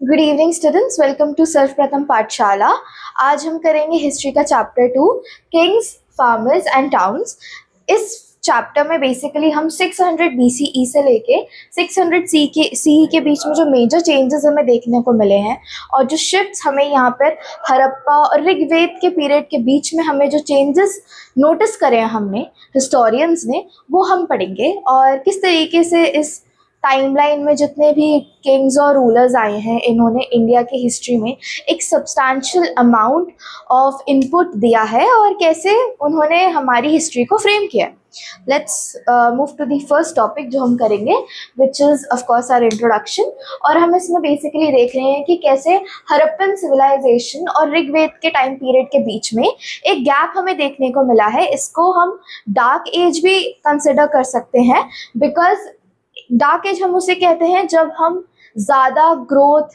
Good evening students, welcome to Sarvapratham Pathshala. आज हम करेंगे हिस्ट्री का chapter 2, kings, farmers and towns. इस चैप्टर में बेसिकली हम 600 BCE से लेके 600 CE के बीच में जो मेजर चेंजेस हमें देखने को मिले हैं और जो शिफ्ट्स हमें यहाँ पर हड़प्पा और ऋग्वेद के पीरियड के बीच में हमें जो चेंजेस नोटिस करे हैं हमने हिस्टोरियंस ने, वो हम पढ़ेंगे। और किस तरीके से इस टाइमलाइन में जितने भी किंग्स और रूलर्स आए हैं, इन्होंने इंडिया की हिस्ट्री में एक सब्सटैंशियल अमाउंट ऑफ इनपुट दिया है और कैसे उन्होंने हमारी हिस्ट्री को फ्रेम किया। Let's move to the first topic जो हम करेंगे, which is of course our introduction. और हम इसमें बेसिकली देख रहे हैं कि कैसे हड़प्पन सिविलाइजेशन और ऋग्वेद के टाइम पीरियड के बीच में एक गैप हमें देखने को मिला है। इसको हम डार्क एज भी कंसिडर कर सकते हैं, बिकॉज डार्क एज हम उसे कहते हैं जब हम ज़्यादा ग्रोथ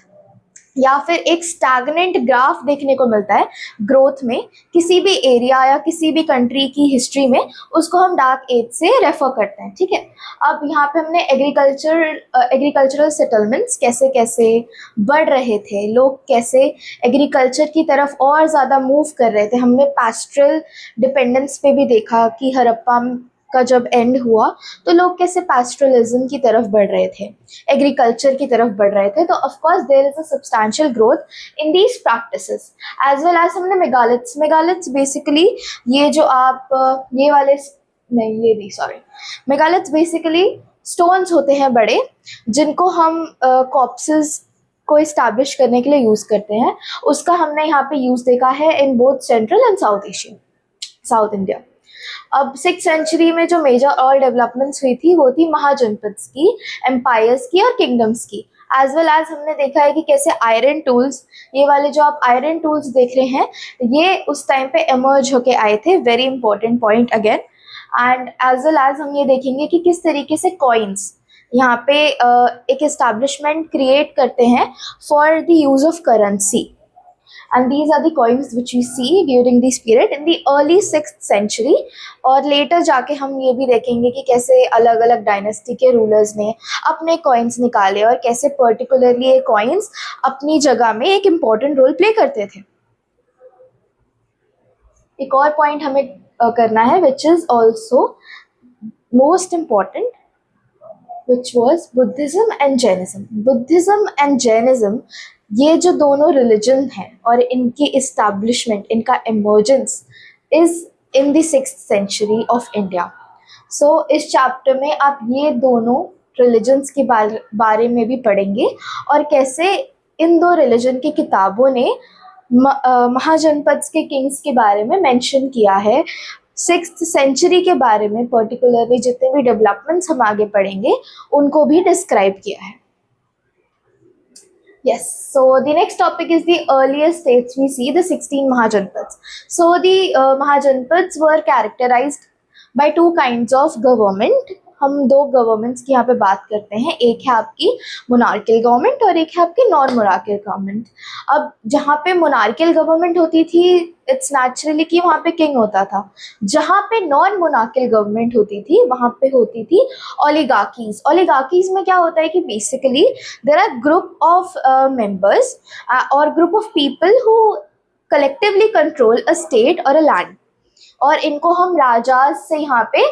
या फिर एक स्टैग्नेंट ग्राफ देखने को मिलता है ग्रोथ में किसी भी एरिया या किसी भी कंट्री की हिस्ट्री में, उसको हम डार्क एज से रेफर करते हैं। ठीक है, अब यहाँ पे हमने एग्रीकल्चरल सेटलमेंट्स कैसे कैसे बढ़ रहे थे, लोग कैसे एग्रीकल्चर की तरफ और ज़्यादा मूव कर रहे थे। हमने पैस्ट्रल डिपेंडेंस पे भी देखा कि हड़प्पा का जब एंड हुआ तो लोग कैसे पैस्ट्रलिज्म की तरफ बढ़ रहे थे, एग्रीकल्चर की तरफ बढ़ रहे थे। तो of course there is a substantial growth in these practices as well as. हमने मेगालिथ्स बेसिकली ये जो आप ये वाले नहीं ये भी सॉरी मेगालिथ्स बेसिकली स्टोन्स होते हैं बड़े, जिनको हम कॉर्प्सेस को इस्टेब्लिश करने के लिए यूज़ करते हैं। उसका हमने यहाँ पे यूज़ देखा है in both central and south India. अब 6th सेंचुरी में जो मेजर और डेवलपमेंट्स हुई थी वो थी महाजनपद्स की, एम्पायर्स की और किंगडम्स की। एज वेल एज हमने देखा है कि कैसे आयरन टूल्स, ये वाले जो आप आयरन टूल्स देख रहे हैं, ये उस टाइम पे एमर्ज होके आए थे। Very important point again. And as well as हम ये देखेंगे कि किस तरीके से कॉइन्स यहाँ पे एक एस्टैब्लिशमेंट क्रिएट करते हैं for the use of currency. And these are the coins which we see during this period in the early 6th century। और later जाके हम ये भी देखेंगे कि कैसे अलग अलग डायनेस्टी के रूलर्स ने अपने कॉइन्स निकाले और कैसे पर्टिकुलरली ये कॉइन्स अपनी जगह में एक इम्पॉर्टेंट रोल प्ले करते थे। एक और पॉइंट हमें करना है which is also most important, which was Buddhism and Jainism. Buddhism and Jainism, ये जो दोनों रिलीजन हैं और इनकी इस्टेब्लिशमेंट, इनका emergence is in the 6th century of India. So इस चैप्टर में आप ये दोनों रिलीजन्स के बारे में भी पढ़ेंगे और कैसे इन दो रिलीजन की किताबों ने महाजनपद्स के किंग्स के बारे में मेंशन किया है। 6th सेंचुरी के बारे में पर्टिकुलरली जितने भी डेवलपमेंट्स हम आगे पढ़ेंगे उनको भी डिस्क्राइब किया है। Yes, so the next topic is the earliest states we see, the 16 Mahajanpads. So the Mahajanpads were characterized by two kinds of government. हम दो गवर्नमेंट्स की यहाँ पे बात करते हैं, एक है आपकी मोनार्कियल गवर्नमेंट और एक है आपकी नॉन मोनार्कियल गवर्नमेंट। अब जहाँ पे मोनार्कियल गवर्नमेंट होती थी, इट्स नेचुरली कि वहाँ पे किंग होता था। जहाँ पे नॉन मोनार्कियल गवर्नमेंट होती थी वहाँ पे होती थी ओलिगार्कीज। ओलिगार्कीज में क्या होता है कि basically there are group of members और group of people who collectively control a state और अ लैंड, और इनको हम राजा से यहाँ पे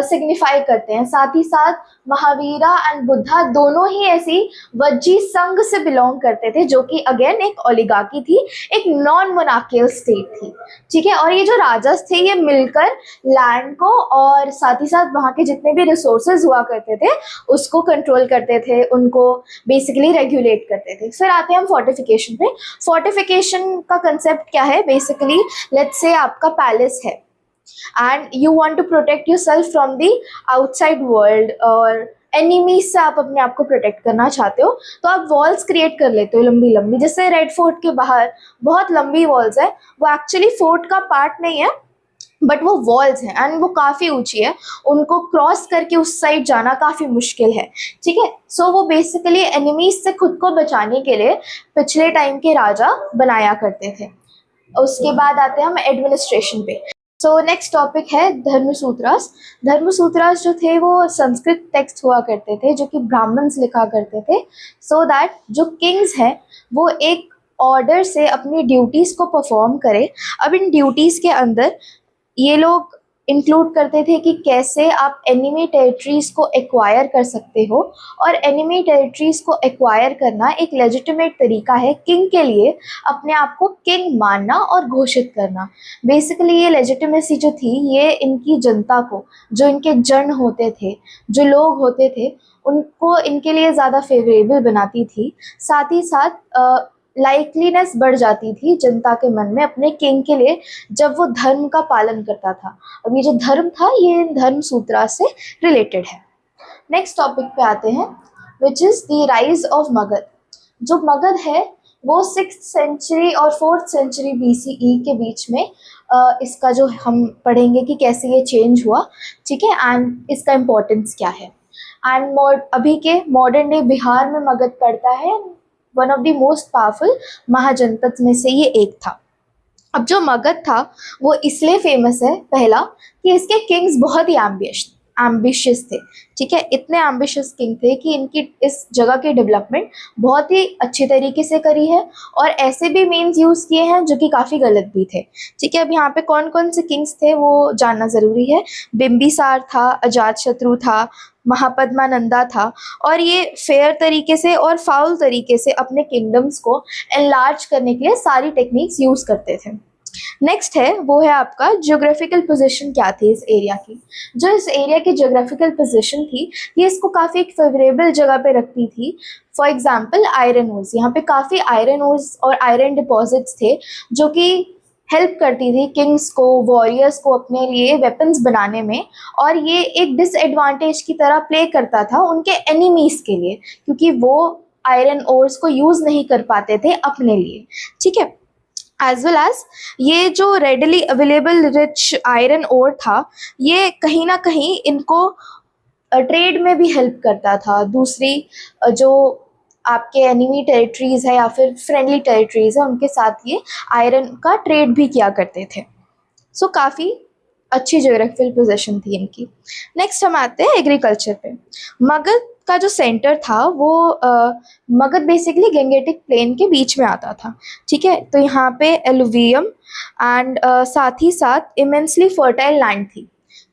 सिग्निफाई करते हैं। साथ ही साथ महावीरा एंड बुद्धा दोनों ही ऐसी वज्जी संघ से बिलोंग करते थे, जो कि अगेन एक ओलिगार्की थी, एक नॉन मोनार्कियल स्टेट थी। ठीक है, और ये जो राजास थे ये मिलकर लैंड को और साथ ही साथ वहाँ के जितने भी रिसोर्सेज हुआ करते थे उसको कंट्रोल करते थे, उनको बेसिकली रेगुलेट करते थे। फिर आते हैं हम फोर्टिफिकेशन पे। फोर्टिफिकेशन का कंसेप्ट क्या है? बेसिकली लेट्स से आपका पैलेस है and you want to protect yourself from the outside world और एनिमीज से आप अपने आप को प्रोटेक्ट करना चाहते हो, तो आप वॉल्स क्रिएट कर लेते हो लंबी लंबी। जैसे रेड फोर्ट के बाहर बहुत लंबी वॉल्स है, वो एक्चुअली फोर्ट का पार्ट नहीं है बट वो वॉल्स हैं एंड वो काफ़ी ऊंची है, उनको क्रॉस करके उस साइड जाना काफ़ी मुश्किल है। ठीक है, सो वो बेसिकली एनिमीज से खुद को बचाने के लिए पिछले टाइम के राजा बनाया करते थे। उसके बाद आते हैं हम एडमिनिस्ट्रेशन पे। सो नेक्स्ट टॉपिक है धर्मसूत्रास। धर्मसूत्रास जो थे वो संस्कृत टेक्स्ट हुआ करते थे जो कि ब्राह्मण्स लिखा करते थे, सो दैट जो किंग्स हैं वो एक ऑर्डर से अपनी ड्यूटीज़ को परफॉर्म करें। अब इन ड्यूटीज़ के अंदर ये लोग इंक्लूड करते थे कि कैसे आप एनिमी टेरिटरीज़ को एक्वायर कर सकते हो, और एनिमी टेरिटरीज़ को एक्वायर करना एक लेजिटिमेट तरीका है किंग के लिए अपने आप को किंग मानना और घोषित करना। बेसिकली ये लेजिटिमेसी जो थी ये इनकी जनता को, जो इनके जन होते थे, जो लोग होते थे, उनको इनके लिए ज़्यादा फेवरेबल बनाती थी। साथ ही साथ लाइकलीनेस बढ़ जाती थी जनता के मन में अपने किंग के लिए जब वो धर्म का पालन करता था। अब ये जो धर्म था ये धर्म सूत्रा से रिलेटेड है। नेक्स्ट टॉपिक पे आते हैं which is the rise of Magadh. जो मगध है वो 6th सेंचुरी और 4th सेंचुरी BCE के बीच में इसका जो हम पढ़ेंगे कि कैसे ये चेंज हुआ, ठीक है, एंड इसका इम्पोर्टेंस क्या है। एंड अभी के मॉडर्न डे बिहार में मगध पड़ता है, one of the most powerful mahajanapada में से ये एक था। अब जो मगध था वो इसलिए फेमस है, पहला कि इसके किंग्स बहुत ही एम्बिशियस थे, ठीक है, इतने एम्बिशियस किंग थे कि इनकी इस जगह की डेवलपमेंट बहुत ही अच्छी तरीके से करी है, और ऐसे भी मीन्स यूज़ किए हैं जो कि काफ़ी गलत भी थे, ठीक है। अब यहाँ पे कौन कौन से किंग्स थे वो जानना ज़रूरी है। बिम्बिसार था, अजातशत्रु था, महापद्मानंदा था, और ये फेयर तरीके से और फाउल तरीके से अपने किंगडम्स को एनलार्ज करने के लिए सारी टेक्निक्स यूज़ करते थे। नेक्स्ट है वो है आपका जियोग्राफिकल पोजीशन क्या थी इस एरिया की। जो इस एरिया की जियोग्राफिकल पोजीशन थी ये इसको काफ़ी एक फेवरेबल जगह पे रखती थी। फॉर एग्जांपल आयरन ओर्स, यहाँ पे काफ़ी आयरन ओर्स और आयरन डिपॉजिट्स थे जो कि हेल्प करती थी किंग्स को, वॉरियर्स को अपने लिए वेपन्स बनाने में, और ये एक डिसएडवांटेज की तरह प्ले करता था उनके एनिमीज़ के लिए क्योंकि वो आयरन ओर्स को यूज़ नहीं कर पाते थे अपने लिए, ठीक है। एज वेल एज ये जो readily available rich iron ore था ये कहीं ना कहीं इनको ट्रेड में भी हेल्प करता था। दूसरी जो आपके एनिमी टेरिटरीज़ है या फिर फ्रेंडली टेरिटरीज़ है उनके साथ ये आयरन का ट्रेड भी किया करते थे। सो काफ़ी अच्छी ज्योग्राफिकल पोजीशन थी इनकी। नेक्स्ट हम आते हैं एग्रीकल्चर पे। मगध का जो सेंटर था वो मगध बेसिकली गंगेटिक प्लेन के बीच में आता था, ठीक है। तो यहाँ पे एलुवियम एंड साथ ही साथ इमेंसली फर्टाइल लैंड थी।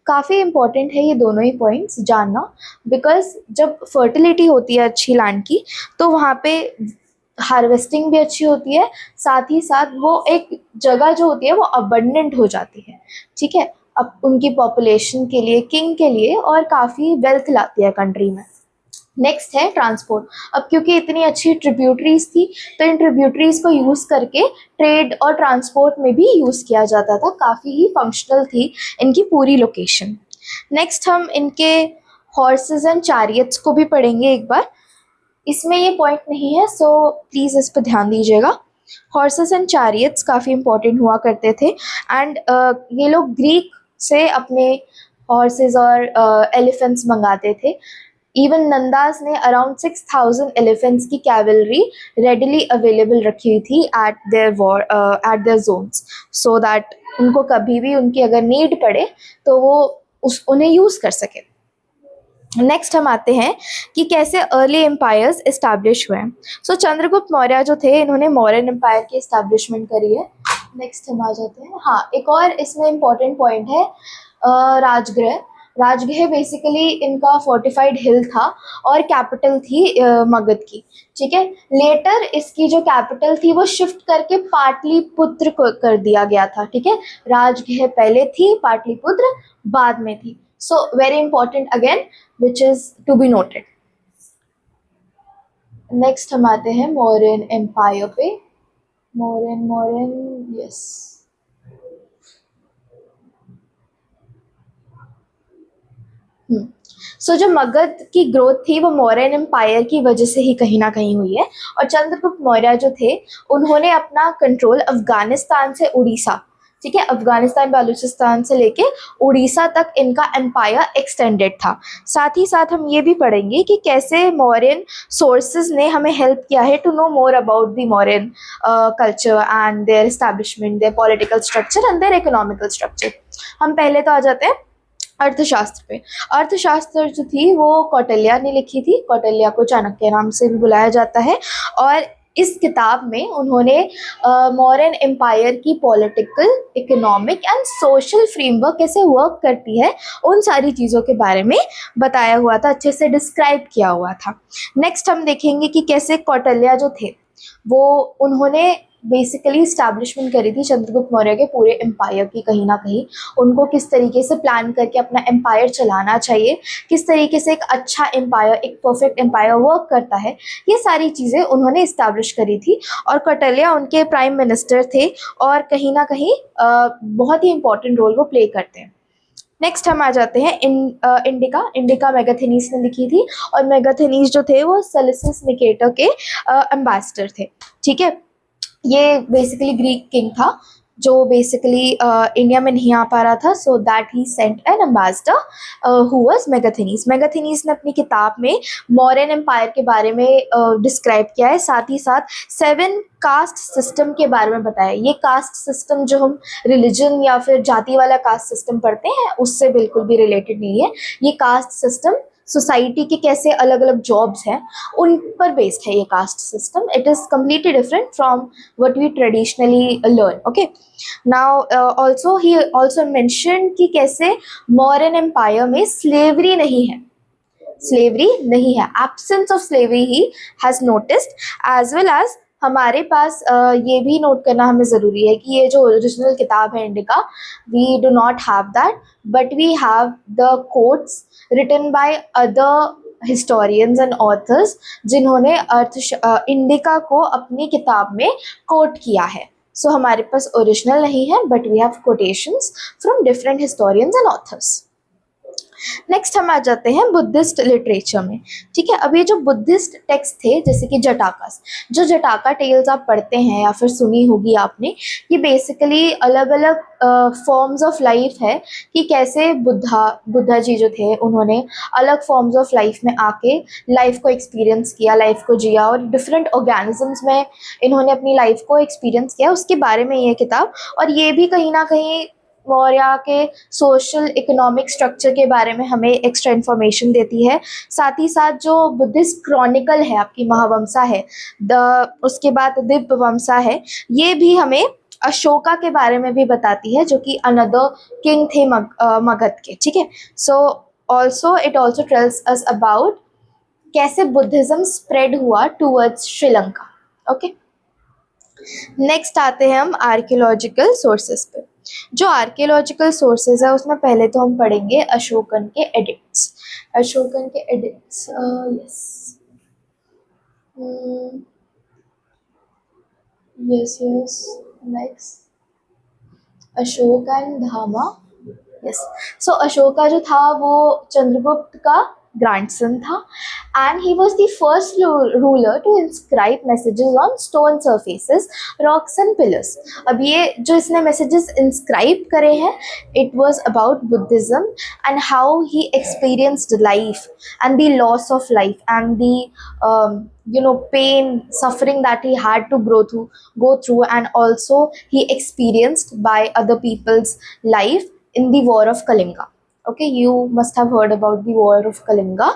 काफ़ी इम्पॉर्टेंट है ये दोनों ही पॉइंट्स जानना, बिकॉज जब फर्टिलिटी होती है अच्छी लैंड की तो वहाँ पे हार्वेस्टिंग भी अच्छी होती है, साथ ही साथ वो एक जगह जो होती है वो अबंडेंट हो जाती है, ठीक है, अब उनकी पॉपुलेशन के लिए, किंग के लिए, और काफ़ी वेल्थ लाती है कंट्री में। नेक्स्ट है ट्रांसपोर्ट। अब क्योंकि इतनी अच्छी ट्रिब्यूटरीज थी तो इन ट्रिब्यूटरीज को यूज़ करके ट्रेड और ट्रांसपोर्ट में भी यूज़ किया जाता था। काफ़ी ही फंक्शनल थी इनकी पूरी लोकेशन। नेक्स्ट हम इनके हॉर्सेस एंड चैरियट्स को भी पढ़ेंगे एक बार। इसमें ये पॉइंट नहीं है सो प्लीज़ इस पर ध्यान दीजिएगा। हॉर्सेस एंड चैरियट्स काफ़ी इंपॉर्टेंट हुआ करते थे एंड ये लोग ग्रीक से अपने हॉर्सेस और एलिफेंट्स मंगाते थे। इवन नंदास ने अराउंड 6000 एलिफेंट्स की कैवलरी रेडली अवेलेबल रखी हुई थी at their zones, so that उनको कभी भी उनकी अगर नीड पड़े तो वो उन्हें यूज़ कर सके। नेक्स्ट हम आते हैं कि कैसे अर्ली एम्पायर्स इस्टेब्लिश हुए। सो चंद्रगुप्त मौर्य जो थे इन्होंने मौर्यन एम्पायर की इस्टेब्लिशमेंट करी है। नेक्स्ट हम आ जाते हैं, हाँ, एक और इसमें इम्पॉर्टेंट पॉइंट है राजगृह। राजगृह बेसिकली इनका फोर्टिफाइड हिल था और कैपिटल थी मगध की, ठीक है। लेटर इसकी जो कैपिटल थी वो शिफ्ट करके पाटलिपुत्र को कर दिया गया था, ठीक है। राजगृह पहले थी, पाटलिपुत्र बाद में थी। So very important again which is to be noted. Next हम आते हैं मौर्यन एम्पायर पे। मौर्यन यस, सो जो मगध की ग्रोथ थी वो मौर्यन एम्पायर की वजह से ही कहीं ना कहीं हुई है। और चंद्रगुप्त मौर्य जो थे उन्होंने अपना कंट्रोल अफगानिस्तान से उड़ीसा ठीक है, अफगानिस्तान बलूचिस्तान से लेके उड़ीसा तक इनका एम्पायर एक्सटेंडेड था। साथ ही साथ हम ये भी पढ़ेंगे कि कैसे मौर्यन सोर्सेज ने हमें हेल्प किया है to know more about the Mauryan culture and their establishment, their political structure and their economical structure. हम पहले तो आ जाते हैं अर्थशास्त्र पे। अर्थशास्त्र जो थी वो कौटिल्य ने लिखी थी। कौटिल्य को चाणक्य नाम से भी बुलाया जाता है, और इस किताब में उन्होंने मौर्यन एम्पायर की political, economic and social framework कैसे वर्क करती है उन सारी चीज़ों के बारे में बताया हुआ था, अच्छे से डिस्क्राइब किया हुआ था। नेक्स्ट हम देखेंगे कि कैसे कौटिल्य जो थे वो उन्होंने बेसिकली इस्टेब्लिशमेंट करी थी चंद्रगुप्त मौर्य के पूरे एम्पायर की। कहीं ना कहीं उनको किस तरीके से प्लान करके अपना एम्पायर चलाना चाहिए, किस तरीके से एक अच्छा एम्पायर, एक परफेक्ट एम्पायर वर्क करता है, ये सारी चीज़ें उन्होंने इस्टेब्लिश करी थी। और कौटिल्य उनके प्राइम मिनिस्टर थे और कहीं ना कहीं बहुत ही इंपॉर्टेंट रोल वो प्ले करते हैं। नेक्स्ट हम आ जाते हैं इंडिका। इंडिका मेगाथेनीस ने लिखी थी, और मेगाथेनीस जो थे वो सेलिसियस निकेटर के एम्बेसडर थे। ठीक है, ये बेसिकली ग्रीक किंग था जो बेसिकली इंडिया में नहीं आ पा रहा था, so that he sent an ambassador who was Megasthenes. Megasthenes ने अपनी किताब में मौर्यन एम्पायर के बारे में डिस्क्राइब किया है, साथ ही साथ 7 कास्ट सिस्टम के बारे में बताया। ये कास्ट सिस्टम जो हम रिलीजन या फिर जाति वाला कास्ट सिस्टम पढ़ते हैं उससे बिल्कुल भी रिलेटेड नहीं है। ये कास्ट सिस्टम सोसाइटी के कैसे अलग अलग जॉब्स हैं उन पर बेस्ड है ये caste system. It is completely different from what we traditionally learn. Okay, now also he also mention कि कैसे मौर्यन एम्पायर में स्लेवरी नहीं है, स्लेवरी नहीं है, absence of slavery he has noticed, as well as हमारे पास ये भी नोट करना हमें ज़रूरी है कि ये जो ओरिजिनल किताब है Indica, we do not have that, but we have the quotes written by other historians and authors जिन्होंने इंडिका को अपनी किताब में कोट किया है। सो हमारे पास ओरिजिनल नहीं है, but we have quotations from different historians and authors. Next हम आ जाते हैं बुद्धिस्ट लिटरेचर में। ठीक है, अब ये जो बुद्धिस्ट टेक्स्ट थे जैसे कि जटाकास, जो जटाका टेल्स आप पढ़ते हैं या फिर सुनी होगी आपने, ये बेसिकली अलग अलग फॉर्म्स ऑफ लाइफ है कि कैसे बुद्धा जी जो थे उन्होंने अलग फॉर्म्स ऑफ लाइफ में आके लाइफ को एक्सपीरियंस किया, लाइफ को जिया, और डिफरेंट ऑर्गेनिजम्स में इन्होंने अपनी लाइफ को एक्सपीरियंस किया, उसके बारे में ये किताब। और ये भी कहीं ना कहीं मौर्य के सोशल इकोनॉमिक स्ट्रक्चर के बारे में हमें एक्स्ट्रा इन्फॉर्मेशन देती है। साथ ही साथ जो बुद्धिस्ट क्रॉनिकल है, आपकी महावंसा है, उसके बाद दिव्य वंसा है, ये भी हमें अशोका के बारे में भी बताती है जो कि अनदर किंग थे मगध के। ठीक है, so also it also tells us about कैसे बुद्धिज्म स्प्रेड हुआ टूवर्ड्स श्रीलंका। ओके, नेक्स्ट आते हैं हम आर्कियोलॉजिकल सोर्सेज पे। जो आर्कियोलॉजिकल सोर्सेज है उसमें पहले तो हम पढ़ेंगे अशोकन के एडिक्ट्स। अशोकन के addicts, yes yes yes, next Ashoka and धामा। यस, सो अशोका जो था वो चंद्रगुप्त का ग्रैंडसन था, and he was the first ruler to inscribe messages on stone surfaces, rocks and pillars. अब ये जो इसने messages inscribe करे हैं, it was about Buddhism and how he experienced life and the loss of life and the pain, suffering that he had to go through, and also he experienced by other people's life in the war of Kalinga. Okay, you must have heard about the war of Kalinga,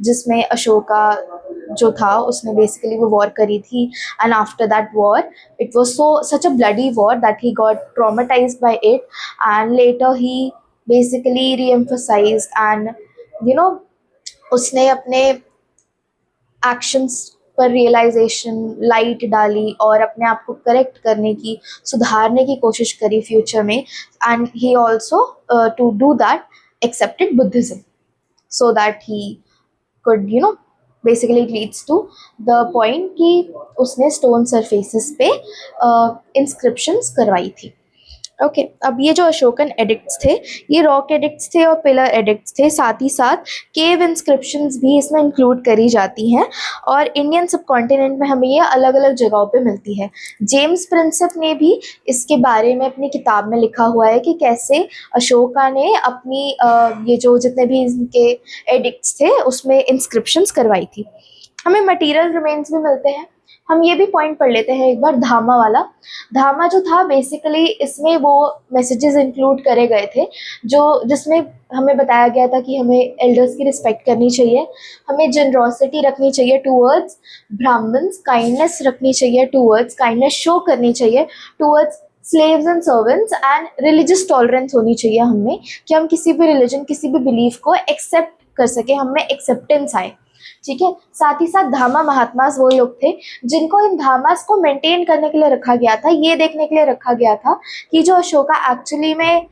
जिसमें अशोका जो था उसने basically वो war करी थी, and after that war it was such a bloody war that he got traumatized by it, and later he basically reemphasized and उसने अपने actions पर रियलाइजेशन लाइट डाली और अपने आप को करेक्ट करने की, सुधारने की कोशिश करी फ्यूचर में, and he also to do that accepted Buddhism so that he could basically it leads to the point कि उसने stone surfaces पे inscriptions करवाई थी। ओके अब ये जो अशोकन एडिक्ट्स थे, ये रॉक एडिक्ट्स थे और पिलर एडिक्ट्स थे, साथ ही साथ केव इंस्क्रिप्शंस भी इसमें इंक्लूड करी जाती हैं। और इंडियन सब कॉन्टिनेंट में हमें ये अलग अलग जगहों पे मिलती है। जेम्स प्रिंसेप ने भी इसके बारे में अपनी किताब में लिखा हुआ है कि कैसे अशोका ने अपनी ये जो जितने भी इनके एडिक्ट्स थे उसमें इंस्क्रिप्शंस करवाई थी। हमें मटेरियल रिमेन्स भी मिलते हैं। हम ये भी पॉइंट पढ़ लेते हैं एक बार, धामा वाला। धामा जो था बेसिकली इसमें वो मैसेजेस इंक्लूड करे गए थे जो जिसमें हमें बताया गया था कि हमें एल्डर्स की रिस्पेक्ट करनी चाहिए, हमें जनरोसिटी रखनी चाहिए टूवर्ड्स ब्राह्मण्स, काइंडनेस रखनी चाहिए टूवर्ड्स, काइंडनेस शो करनी चाहिए towards slaves and servants, and religious tolerance होनी चाहिए हमें कि हम किसी भी रिलीजन, किसी भी बिलीफ को एक्सेप्ट कर सके, हमें एक्सेप्टेंस आए। ठीक है, साथ ही साथ धामा महात्मास वो लोग थे जिनको इन धामास को मेंटेन करने के लिए रखा गया था, ये देखने के लिए रखा गया था कि जो अशोका एक्चुअली में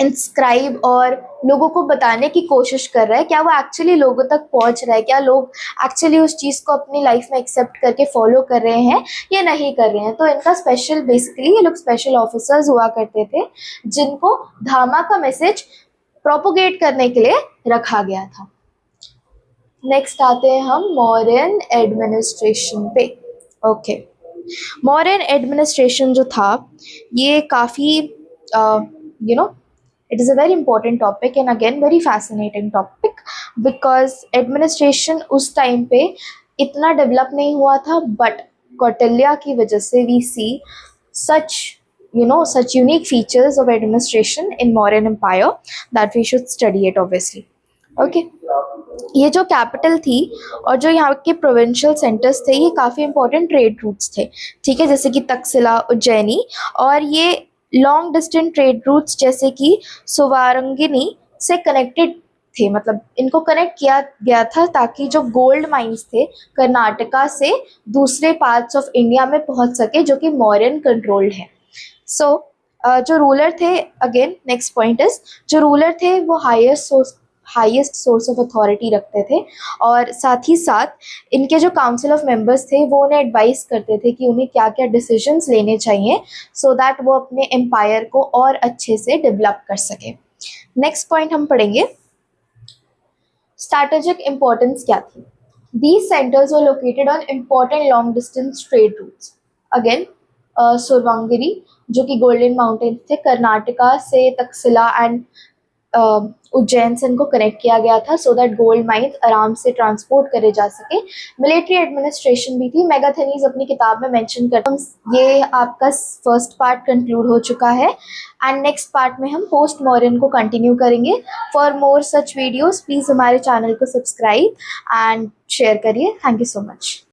इंस्क्राइब और लोगों को बताने की कोशिश कर रहा है, क्या वो एक्चुअली लोगों तक पहुंच रहा है, क्या लोग एक्चुअली उस चीज़ को अपनी लाइफ में एक्सेप्ट करके फॉलो कर रहे हैं या नहीं कर रहे हैं। तो इनका स्पेशल, बेसिकली ये लोग स्पेशल ऑफिसर्स हुआ करते थे जिनको धामा का मैसेज प्रोपोगेट करने के लिए रखा गया था। नेक्स्ट आते हैं हम मौर्यन एडमिनिस्ट्रेशन पे। ओके, मौर्यन एडमिनिस्ट्रेशन जो था ये काफ़ी it is a very important topic and again very fascinating topic, because administration उस टाइम पे इतना डेवलप नहीं हुआ था, बट कौटिल्य की वजह से we see such unique features of administration in Mauryan Empire that we should study it obviously. Okay, ये जो कैपिटल थी और जो यहाँ के प्रोविंशियल सेंटर्स थे ये काफ़ी इंपॉर्टेंट ट्रेड रूट्स थे। ठीक है, जैसे कि तक्षशिला, उज्जैनी, और ये लॉन्ग डिस्टेंस ट्रेड रूट्स जैसे कि सुवारंगिनी से कनेक्टेड थे, मतलब इनको कनेक्ट किया गया था ताकि जो गोल्ड माइंस थे कर्नाटका से दूसरे पार्ट्स ऑफ इंडिया में पहुंच सके जो कि मौर्यन कंट्रोल्ड है। सो जो रूलर थे, अगेन नेक्स्ट पॉइंट इज, जो रूलर थे वो हाईएस्ट सोर्स ऑफ अथॉरिटी रखते थे, और साथ ही साथ इनके जो काउंसिल ऑफ मेंबर्स थे वो उन्हें एडवाइस करते थे कि उन्हें क्या क्या डिसीजंस लेने चाहिए सो दैट वो अपने एम्पायर को और अच्छे से डेवलप कर सके। नेक्स्ट पॉइंट हम पढ़ेंगे, स्ट्रैटेजिक इंपॉर्टेंस क्या थी। These centers were located on important long distance trade routes. Again, सुरवांगिरी जो कि गोल्डन माउंटेन्स थे, कर्नाटका से तक्षशिला एंड उज्जैन से इनको कनेक्ट किया गया था सो दैट गोल्ड माइंस आराम से ट्रांसपोर्ट करे जा सके। मिलिट्री एडमिनिस्ट्रेशन भी थी, मेगाथनीज अपनी किताब में मेंशन करते हैं। ये आपका फर्स्ट पार्ट कंक्लूड हो चुका है एंड नेक्स्ट पार्ट में हम पोस्ट मॉडर्न को कंटिन्यू करेंगे। For more such videos please हमारे चैनल को सब्सक्राइब एंड शेयर करिए। Thank you so much.